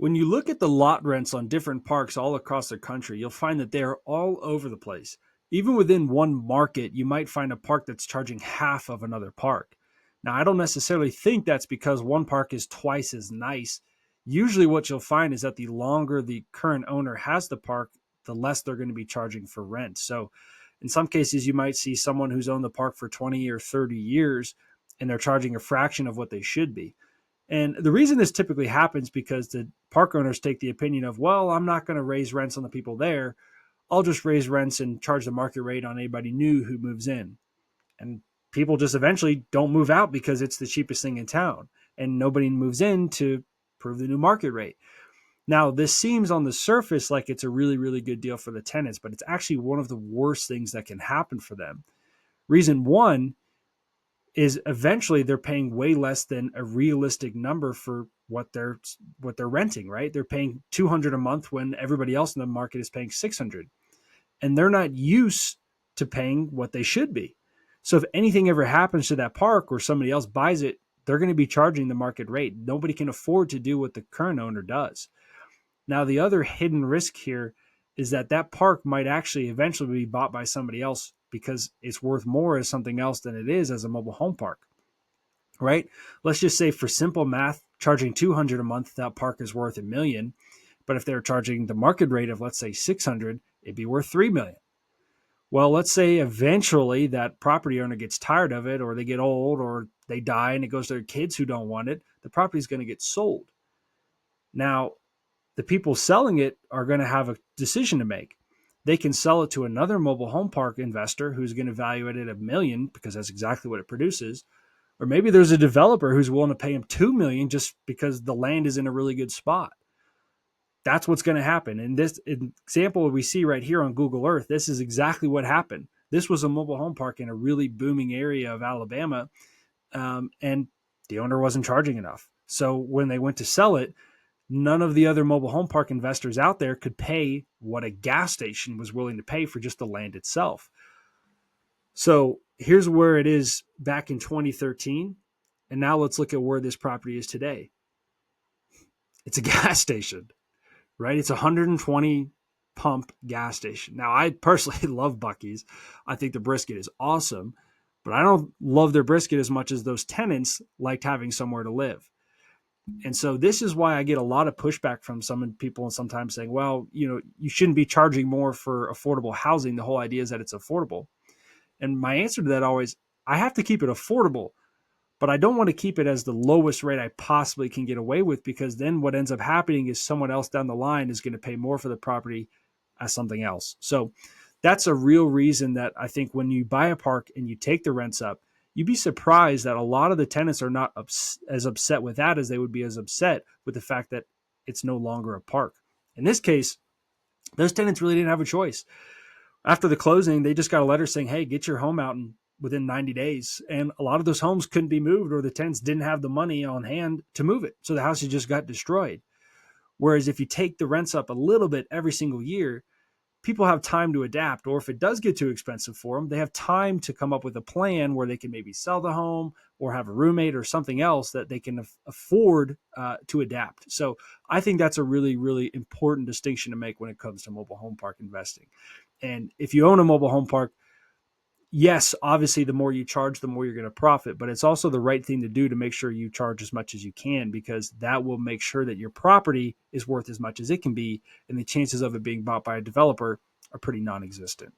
When you look at the lot rents on different parks all across the country, you'll find that they are all over the place. Even within one market, you might find a park that's charging half of another park. Now, I don't necessarily think that's because one park is twice as nice. Usually, what you'll find is that the longer the current owner has the park, the less they're going to be charging for rent. So, in some cases, you might see someone who's owned the park for 20 or 30 years and they're charging a fraction of what they should be. And the reason this typically happens because the park owners take the opinion of, well, I'm not going to raise rents on the people there. I'll just raise rents and charge the market rate on anybody new who moves in. And people just eventually don't move out because it's the cheapest thing in town. And nobody moves in to prove the new market rate. Now, this seems on the surface like it's a really, really good deal for the tenants, but it's actually one of the worst things that can happen for them. Reason one is eventually they're paying way less than a realistic number for what they're renting, right? They're paying 200 a month when everybody else in the market is paying 600. And they're not used to paying what they should be. So if anything ever happens to that park or somebody else buys it, they're going to be charging the market rate. Nobody can afford to do what the current owner does. Now, the other hidden risk here is that that park might actually eventually be bought by somebody else because it's worth more as something else than it is as a mobile home park, right? Let's just say for simple math, charging 200 a month, that park is worth $1 million. But if they're charging the market rate of, let's say, 600, it'd be worth 3 million. Well, let's say eventually that property owner gets tired of it, or they get old, or they die and it goes to their kids who don't want it. The property is going to get sold. Now, the people selling it are going to have a decision to make. They can sell it to another mobile home park investor who's going to value it at $1 million because that's exactly what it produces. Or maybe there's a developer who's willing to pay him $2 million just because the land is in a really good spot. That's what's going to happen. In this example we see right here on Google Earth, this is exactly what happened. This was a mobile home park in a really booming area of Alabama, and the owner wasn't charging enough. So when they went to sell it, none of the other mobile home park investors out there could pay what a gas station was willing to pay for just the land itself. So here's where it is back in 2013. And now let's look at where this property is today. It's a gas station, right? It's a 120 pump gas station. Now, I personally love Buc-ee's. I think the brisket is awesome, but I don't love their brisket as much as those tenants liked having somewhere to live. And so this is why I get a lot of pushback from some people and sometimes saying, well, you shouldn't be charging more for affordable housing. The whole idea is that it's affordable. And my answer to that always, I have to keep it affordable, but I don't want to keep it as the lowest rate I possibly can get away with, because then what ends up happening is someone else down the line is going to pay more for the property as something else. So that's a real reason that I think when you buy a park and you take the rents up, you'd be surprised that a lot of the tenants are not as upset with that as they would be as upset with the fact that it's no longer a park. In this case, those tenants really didn't have a choice. After the closing, they just got a letter saying, hey, get your home out within 90 days. And a lot of those homes couldn't be moved, or the tenants didn't have the money on hand to move it. So the houses just got destroyed. Whereas if you take the rents up a little bit every single year, people have time to adapt. Or if it does get too expensive for them, they have time to come up with a plan where they can maybe sell the home or have a roommate or something else that they can afford to adapt. So I think that's a really, really important distinction to make when it comes to mobile home park investing. And if you own a mobile home park, yes, obviously the more you charge, the more you're going to profit, but it's also the right thing to do to make sure you charge as much as you can, because that will make sure that your property is worth as much as it can be, and the chances of it being bought by a developer are pretty non-existent.